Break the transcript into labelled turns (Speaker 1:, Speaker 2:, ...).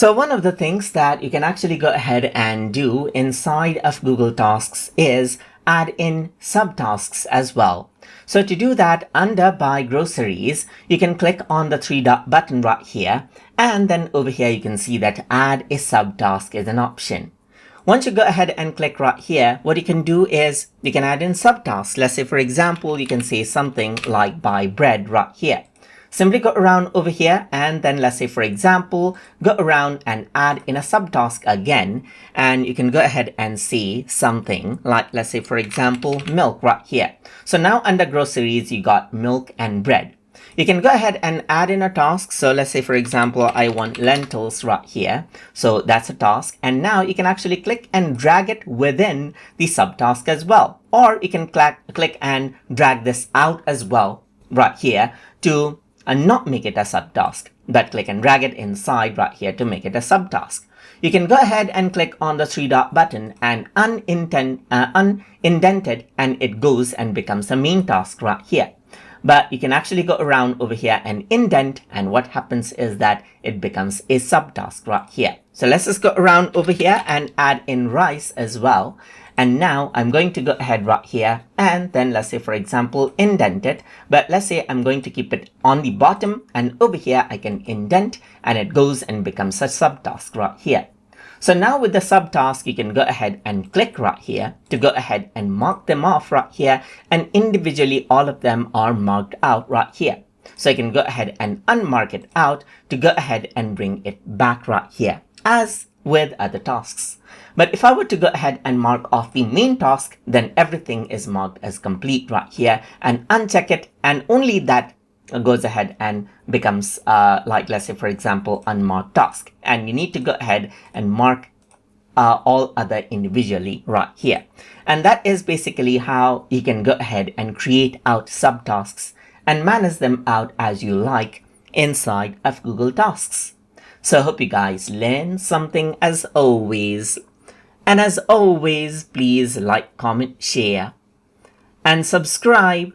Speaker 1: So one of the things that you can actually go ahead and do inside of Google Tasks is add in subtasks as well. So to do that, under Buy Groceries, you can click on the three dot button right here, and then over here you can see that Add a Subtask is an option. Once you go ahead and click right here, what you can do is you can add in subtasks. Let's say, for example, you can say something like buy bread right here. Simply go around over here and then let's say, for example, go around and add in a subtask again, and you can go ahead and see something like, let's say, for example, milk right here. So now under groceries, you got milk and bread. You can go ahead and add in a task. So let's say, for example, I want lentils right here. So that's a task. And now you can actually click and drag it within the subtask as well. Or you can click and drag this out as well right here to not make it a subtask, but click and drag it inside right here to make it a subtask. You can go ahead and click on the three dot button and unindent it, and it goes and becomes a main task right here. But you can actually go around over here and indent, and what happens is that it becomes a subtask right here. So let's just go around over here and add in rice as well. And now I'm going to go ahead right here and then let's say, for example, indent it. But let's say I'm going to keep it on the bottom, and over here I can indent and it goes and becomes a subtask right here. So now with the subtask, you can go ahead and click right here to go ahead and mark them off right here, and individually all of them are marked out right here. So you can go ahead and unmark it out to go ahead and bring it back right here as with other tasks. But if I were to go ahead and mark off the main task, then everything is marked as complete right here, and uncheck it, and only that goes ahead and becomes like, let's say, for example, unmarked task. And you need to go ahead and mark all other individually right here. And that is basically how you can go ahead and create out subtasks and manage them out as you like inside of Google Tasks. So I hope you guys learned something as always. And as always, please like, comment, share, and subscribe.